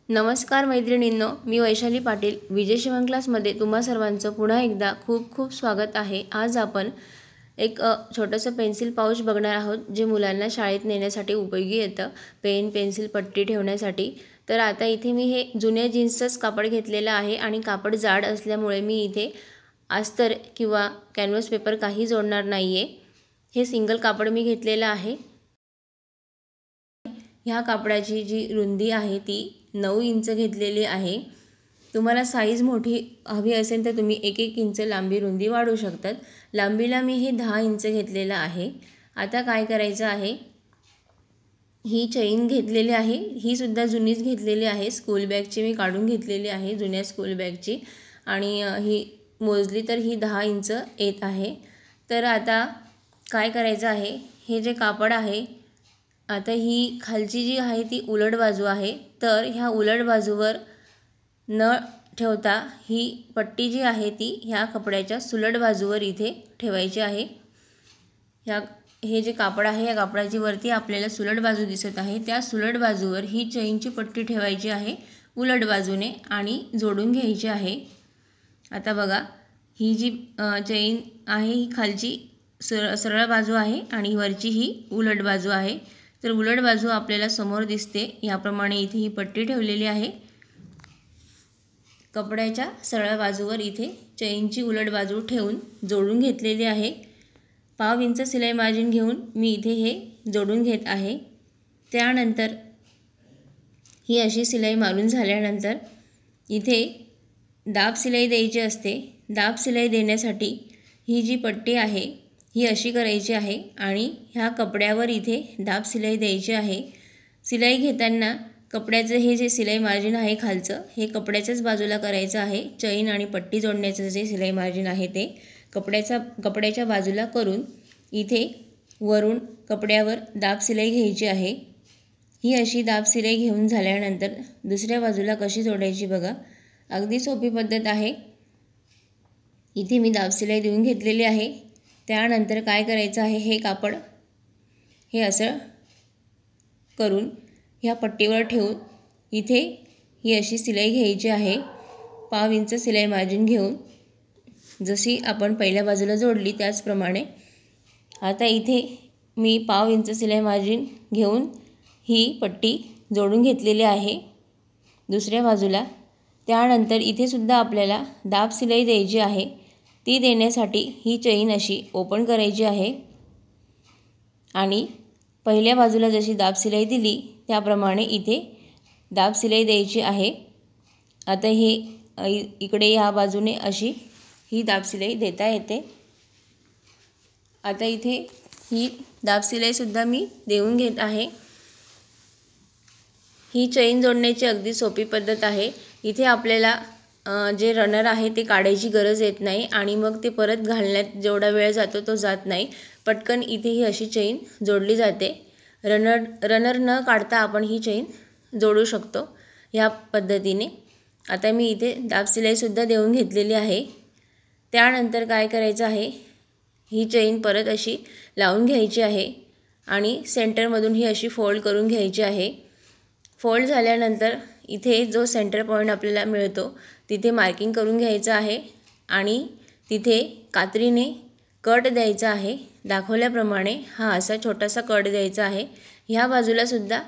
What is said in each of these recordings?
नमस्कार मैत्रिणींनो, मी वैशाली पाटील विजय शिवण क्लासमध्ये तुम्हा सर्वांचं पुन्हा एकदा खूप खूप स्वागत आहे। आज आपण एक छोटंसं पेन्सिल पाउच बघणार आहोत, जे मुलांना शाळेत नेण्यासाठी उपयोगी येतं, पेन पेन्सिल पट्टी ठेवण्यासाठी। तर आता इथे मी हे जुन्या जीन्सचंच कापड घेतलेलं आहे आणि कापड जाड असल्यामुळे मी इथे अस्तर किंवा कॅनव्हास पेपर काही जोडणार नाहीये। हे सिंगल कापड मी घेतलेलं आहे। ह्या कापडाची जी रुंदी आहे ती 9 इंच घेतलेली आहे। तुम्हाला साईज मोठी हवी असेल तर तुम्ही 1-1 इंच लांबी रुंदी वाढवू शकतात। लांबीला मी हे 10 इंच घेतलेलं आहे। आता काय करायचं आहे, ही चेन घेतलेली आहे, ही सुद्धा जुनीच घेतलेली आहे, स्कूल बॅगची मी काढून घेतलेली आहे, जुन्या स्कूल बॅगची, आणि ही मोजली तर ही 10 इंच येत आहे। तर आता काय करायचं आहे, हे जे कापड आहे, आता ही खालची जी आहे ती उलट बाजू आहे, तर ह्या उलट बाजूवर न ठेवता ही पट्टी जी आहे ती ह्या कपड्याच्या सुलट बाजूवर इथे ठेवायची आहे। हे जे कापड आहे या कापडाची वरती आपल्याला सुलट बाजू दिसत आहे, त्या सुलट बाजूवर ही चेनची पट्टी ठेवायची आहे उलट बाजूने आणि जोडून घ्यायची आहे। आता बघा, ही जी चेन आहे ही खालची सरळ बाजू आहे आणि वरची ही उलट बाजू आहे। तर उलट बाजू आपल्याला समोर दिसते, याप्रमाणे इथे ही पट्टी ठेवलेली आहे। कपड्याच्या सरळ बाजूवर इथे चेनची उलट बाजू ठेवून जोडून घेतलेली आहे। 1/2 इंच सिलाई मार्जिन घेऊन मी इथे हे जोडून घेत आहे। त्यानंतर ही अशी सिलाई मारून झाल्यानंतर इथे दाब सिलाई द्यायची असते। दाब सिलाई देण्यासाठी ही जी पट्टी आहे ही अशी करायची आहे आणि ह्या कपड्यावर इथे दाब सिलाई द्यायची आहे। सिलाई घेताना कपड्याचं हे जे सिलाई मार्जिन आहे खालचं, हे कपड्याच्याच बाजूला करायचं आहे। चैन आणि पट्टी जोडण्याचं जे सिलाई मार्जिन आहे ते कपड्याच्या बाजूला करून इथे वरून कपड्यावर दाब सिलाई घ्यायची आहे। ही अशी दाब सिलाई घेऊन झाल्यानंतर दुसऱ्या बाजूला कशी जोडायची बघा, अगदी सोपी पद्धत आहे। इथे मी दाब सिलाई देऊन घेतलेली आहे। त्यानंतर काय करायचं आहे, हे कापड हे असं करून ह्या पट्टीवर ठेवून इथे ही अशी सिलाई घ्यायची आहे। 1/2 इंच सिलाई मार्जिन घेऊन जशी आपण पहिल्या बाजूला जोडली त्याचप्रमाणे आता इथे मी 1/2 इंच सिलाई मार्जिन घेऊन ही पट्टी जोडून घेतलेली आहे दुसऱ्या बाजूला। त्यानंतर इथे सुद्धा आपल्याला दाब सिलाई द्यायची आहे। ती देण्यासाठी ही चेन अशी ओपन करायची आहे आणि पहिल्या बाजूला जशी दाब सिलाई दिली त्याप्रमाणे इथे दाब सिलाई द्यायची आहे। आता हे इकडे ह्या बाजूने अशी ही दाब सिलाई देता येते। आता इथे ही दाब सिलाई सुद्धा मी देऊन घेत आहे। ही चेन जोडण्याची अगदी सोपी पद्धत आहे। इथे आपल्याला जे रनर आहे ते काढायची गरज येत नाही आणि मग ते परत घालण्यात जेवढा वेळ जातो तो जात नाही। पटकन इथे ही अशी चेन जोडली जाते। रनर न काढता आपण ही चेन जोडू शकतो या पद्धतीने। आता मी इथे दाब सिलाई सुद्धा देऊन घेतलेली आहे। त्यानंतर काय करायचं आहे, ही चेन परत अशी लावून घ्यायची आहे आणि सेंटरमधून ही अशी फोल्ड करून घ्यायची आहे। फोल्ड झाल्यानंतर इथे जो सेंटर पॉईंट आपल्याला मिळतो तिथे मार्किंग करून घ्यायचं आहे आणि तिथे कात्रीने कट द्यायचा आहे। दाखवल्याप्रमाणे हा असा छोटासा कट द्यायचा आहे। ह्या बाजूला सुद्धा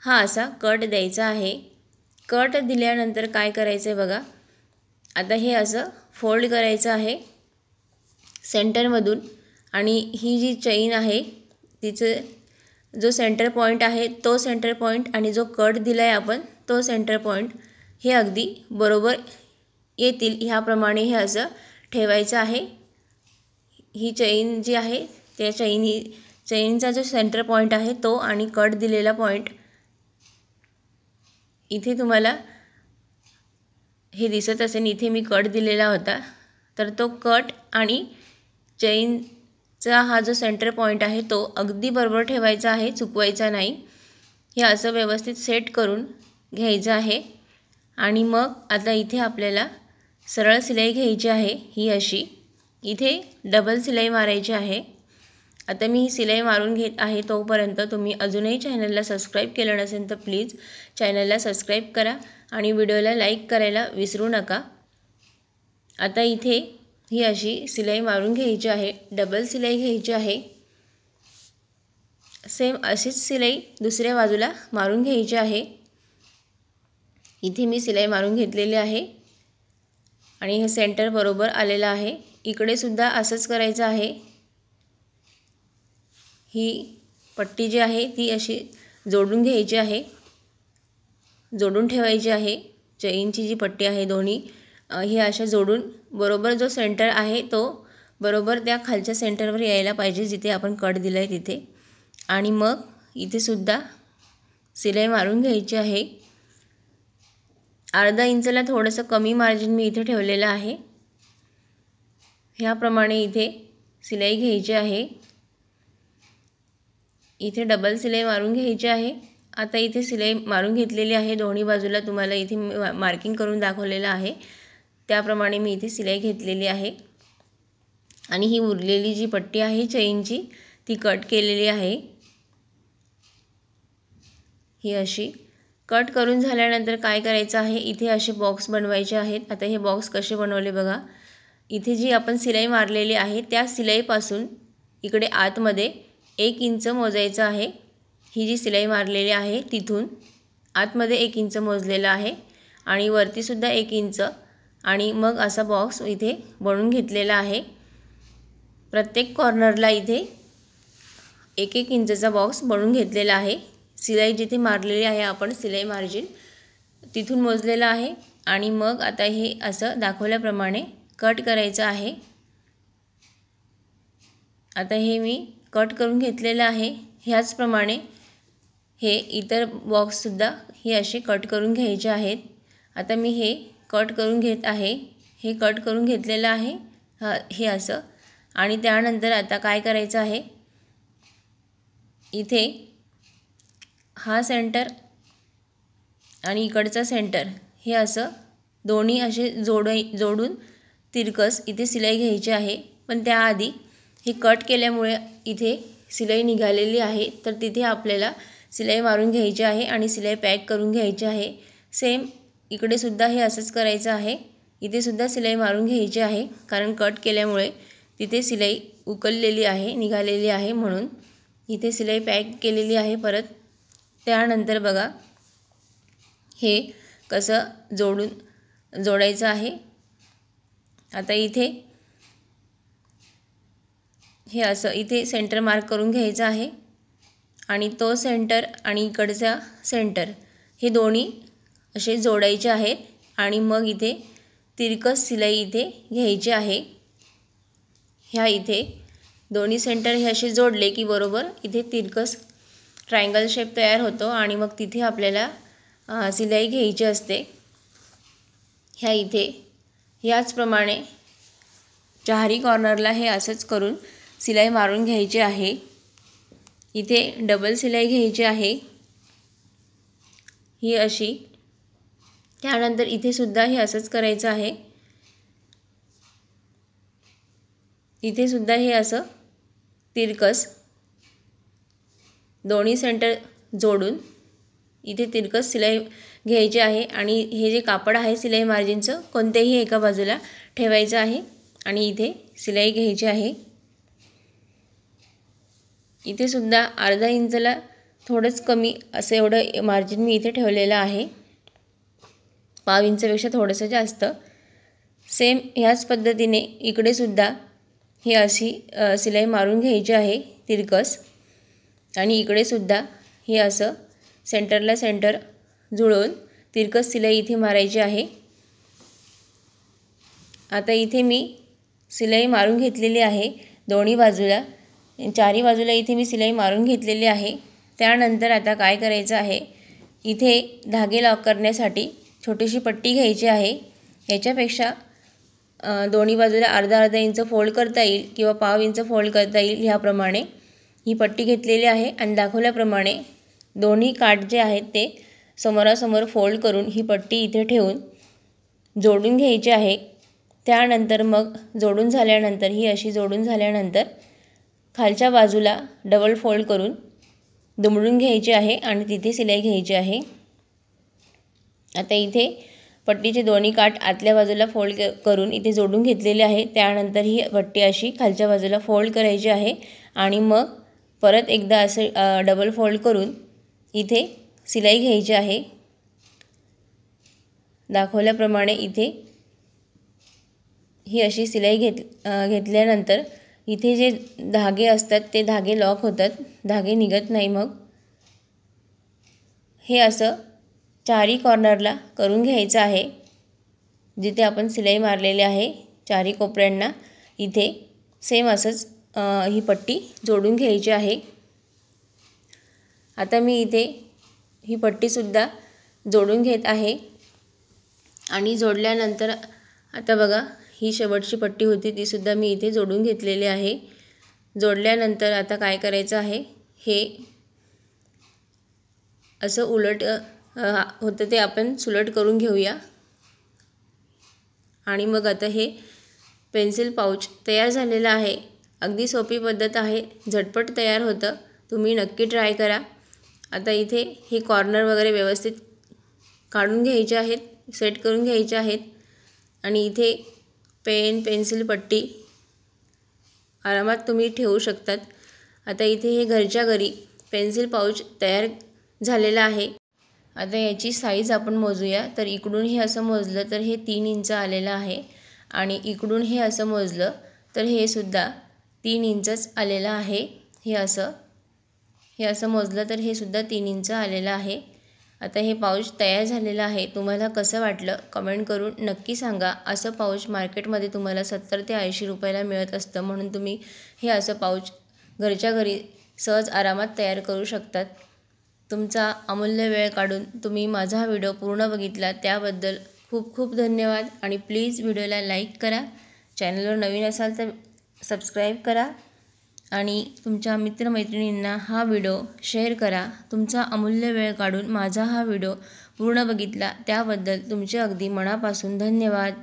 हा असा कट द्यायचा आहे। कट दिल्यानंतर काय करायचं आहे बघा, आता हे असं फोल्ड करायचं आहे सेंटरमधून आणि ही जी चेन आहे तिचं जो सेंटर पॉईंट आहे तो सेंटर पॉईंट आणि जो कट दिला आहे आपण तो सेंटर पॉईंट हे अगदी बरोबर येतील ह्याप्रमाणे हे असं ठेवायचं आहे। ही चेन जी आहे त्या चेनचा जो सेंटर पॉईंट आहे तो आणि कट दिलेला पॉईंट इथे तुम्हाला हे दिसत असेल, इथे मी कट दिलेला होता, तर तो कट आणि चेनचा हा जो सेंटर पॉईंट आहे तो अगदी बरोबर ठेवायचा आहे, चुकवायचा नाही। हे असं व्यवस्थित सेट करून घ्यायचं आहे आणि मग आता इथे आपल्याला सरळ सिलाई घ्यायची आहे। ही अशी इथे डबल सिलाई मारायची आहे आता मी ही शिलाई मारून घेत आहे. तोपर्यंत तुम्ही अजूनही चॅनलला सबस्क्राईब केलं नसेल तर प्लीज चॅनलला सबस्क्राईब करा आणि व्हिडिओला लाईक करायला विसरू नका. आता इथे ही अशी शिलाई मारून घ्यायची आहे. डबल शिलाई घ्यायची आहे. सेम अशीच शिलाई दुसऱ्या बाजूला मारून घ्यायची आहे. इथे मी शिलाई मारून घेतलेली आहे आणि हे सेंटर बरोबर आलेलं आहे. इकडे सुद्धा असंच करायचं आहे. ही पट्टी जी आहे ती अशी जोडून घ्यायची आहे, जोडून ठेवायची आहे. चेनची जी पट्टी आहे दोन्ही ही अशा जोडून बरोबर जो सेंटर आहे तो बरोबर त्या खालच्या सेंटरवर यायला पाहिजे जिथे आपण कट दिला आहे तिथे. आणि मग इथे सुद्धा शिलाई मारून घ्यायची आहे. अर्धा इंचला थोडंसं कमी मार्जिन मी इथे ठेवलेलं आहे. ह्याप्रमाणे इथे शिलाई घ्यायची आहे. इथे डबल शिलाई मारून घ्यायची आहे. आता इथे शिलाई मारून घेतलेली आहे. दोन्ही बाजूला तुम्हाला इथे मार्किंग करून दाखवलेलं आहे त्याप्रमाणे मी इथे शिलाई घेतलेली आहे. आणि ही उरलेली जी पट्टी आहे चेनची ती कट केलेली आहे. ही अशी कट करून झाल्यानंतर काय करायचं आहे, इथे असे बॉक्स बनवायचे आहेत. आता हे बॉक्स कसे बनवले बघा. इथे जी आपण शिलाई मारलेली आहे त्या शिलाईपासून इकडे आतमध्ये 1 इंच मोजायचं आहे. ही जी शिलाई मारलेली आहे तिथून आतमध्ये 1 इंच मोजलेला आहे आणि वरतीसुद्धा 1 इंच आणि मग असा बॉक्स इथे बनवून घेतलेला आहे. प्रत्येक कॉर्नरला इथे 1-1 इंचचा बॉक्स बनवून घेतलेला आहे. शिलाई जिथे मारलेली आहे आपण शिलाई मार्जिन तिथून मोजलेला आहे आणि मग आता हे असं दाखवल्याप्रमाणे कट करायचं आहे. आता हे मी कट करून घेतलेलं आहे. ह्याचप्रमाणे हे इतर बॉक्ससुद्धा हे असे कट करून घ्यायचे आहेत. आता मी हे कट करून घेत आहे. हे कट करून घेतलेलं आहे हे असं. आणि त्यानंतर आता काय करायचं आहे, इथे हा सेंटर आणि इकडचा सेंटर हे असं दोन्ही असे जोडून तिरकस इथे शिलाई घ्यायची आहे. पण त्याआधी हे कट केल्यामुळे इथे शिलाई निघालेली आहे तर तिथे आपल्याला शिलाई मारून घ्यायची आहे आणि शिलाई पॅक करून घ्यायची आहे. सेम इकडे सुद्धा हे असंच करायचं आहे. इथे सुद्धा शिलाई मारून घ्यायची आहे कारण कट केल्यामुळे तिथे शिलाई उकललेली आहे, निघालेली आहे म्हणून इथे शिलाई पॅक केलेली आहे परत. त्यानंतर बघा हे कसं जोडायचं आहे. आता इथे हे असं इथे सेंटर मार्क करून घ्यायचं आहे आणि तो सेंटर आणि इकडचा सेंटर हे दोन्ही असे जोडायचे आहेत आणि मग इथे तिरकस शिलाई इथे घ्यायची आहे. ह्या इथे दोन्ही सेंटर हे असे जोडले की बरोबर इथे तिरकस ट्रायंगल शेप तयार होतो आणि मग तिथे आपल्याला शिलाई घ्यायची असते. ह्या इथे याचप्रमाणे चारही कॉर्नरला हे असंच करून शिलाई मारून घ्यायची आहे. इथे डबल शिलाई घ्यायची आहे ही अशी. त्यानंतर इथे सुद्धा हे असंच करायचं आहे. इथे सुद्धा हे असं तिरकस दोन्ही सेंटर जोडून इथे तिरकस शिलाई घ्यायची आहे आणि हे जे कापड आहे शिलाई मार्जिनचं कोणत्याही एका बाजूला ठेवायचं आहे आणि इथे शिलाई घ्यायची आहे. इथे सुद्धा अर्धा इंचला थोडंच कमी असं एवढं मार्जिन मी इथे ठेवलेलं आहे. पाव इंचपेक्षा थोडंसं जास्त. सेम ह्याच पद्धतीने इकडे सुद्धा ही अशी शिलाई मारून घ्यायची आहे तिरकस आणि इकडे सुद्धा हे असं सेंटरला सेंटर जुळवून तिरकस शिलाई इथे मारायची आहे. आता इथे मी शिलाई मारून घेतलेली आहे दोन्ही बाजूला, चारही बाजूला इथे मी शिलाई मारून घेतलेली आहे. त्यानंतर आता काय करायचं आहे, इथे धागे लॉक करण्यासाठी छोटीशी पट्टी घ्यायची आहे. याच्यापेक्षा दोन्ही बाजूला अर्धा इंच फोल्ड करता येईल किंवा पाव इंच फोल्ड करता येईल. ह्याप्रमाणे ही पट्टी घेतलेली आहे आणि दाखवल्याप्रमाणे दोन्ही काठ जे आहेत ते समोरासमोर फोल्ड करून ही पट्टी इथे ठेवून जोडून घ्यायची आहे. त्यानंतर मग जोडून झाल्यानंतर ही अशी जोडून झाल्यानंतर खालच्या बाजूला डबल फोल्ड करून दुमडून घ्यायची आहे आणि तिथे शिलाई घ्यायची आहे। आता इथे पट्टीचे दोन्ही काठ आतल्या बाजूला फोल्ड करून इथे जोडून घेतलेले आहे। त्यानंतर ही पट्टी अशी खालच्या बाजूला फोल्ड करायची आहे आणि मग परत एकदा असे डबल फोल्ड करून इथे शिलाई घ्यायची आहे। दाखवल्याप्रमाणे इथे ही अशी शिलाई घेतल्यानंतर इथे जे धागे असतात ते धागे लॉक होतात, धागे निघत नाही। मग हे असं चारी कॉर्नरला करून घ्यायचं आहे। जिथे आपण शिलाई मारलेली आहे चारी कोपऱ्यांना इथे सेम असंच ही पट्टी जोडून घ्यायची आहे। आता मी इथे ही पट्टीसुद्धा जोडून घेत आहे आणि जोडल्यानंतर आता बघा ही शेवटची पट्टी होती ती सुद्धा मी इथे जोडून घेतलेली आहे। जोडल्यानंतर आता काय करायचं आहे, हे असं उलट होतं ते आपण सुलट करून घेऊया आणि मग आता हे पेन्सिल पाऊच तयार झालेलं आहे। अगदी सोपी पद्धत आहे, झटपट तयार होतं, तुम्ही नक्की ट्राय करा। आता इथे हे कॉर्नर वगैरे व्यवस्थित काढून घ्यायचे आहेत, सेट करून घ्यायचे आहेत आणि इथे पेन पेन्सिल पट्टी आरामात तुम्ही ठेवू शकतात। आता इथे हे घरच्या घरी पेन्सिल पाऊच तयार झालेलं आहे। आता याची साईज आपण मोजूया। तर इकडून हे असं मोजलं तर हे 3 इंच आलेलं आहे आणि इकडून हे असं मोजलं तर हे सुद्धा 3 इंचच आलेलं आहे। हे असं मोजलं तर हे सुद्धा 3 इंच आलेलं आहे। आता हे पाऊच तयार झालेलं आहे। तुम्हाला कसं वाटलं कमेंट करून नक्की सांगा। असं पाऊच मार्केटमध्ये तुम्हाला 70 ते 80 रुपयाला मिळत असतं, म्हणून तुम्ही हे असं पाऊच घरच्या घरी सहज आरामात तयार करू शकतात। तुमचा अमूल्य वेळ काढून तुम्ही माझा व्हिडिओ पूर्ण बघितला त्याबद्दल खूप खूप धन्यवाद आणि प्लीज व्हिडिओला लाईक करा, चॅनलवर नवीन असाल तर सबस्क्राईब करा आणि तुमच्या मित्रमैत्रिणींना हा व्हिडिओ शेअर करा। तुमचा अमूल्य वेळ काढून माझा हा व्हिडिओ पूर्ण बघितला त्याबद्दल तुमचे अगदी मनापासून धन्यवाद।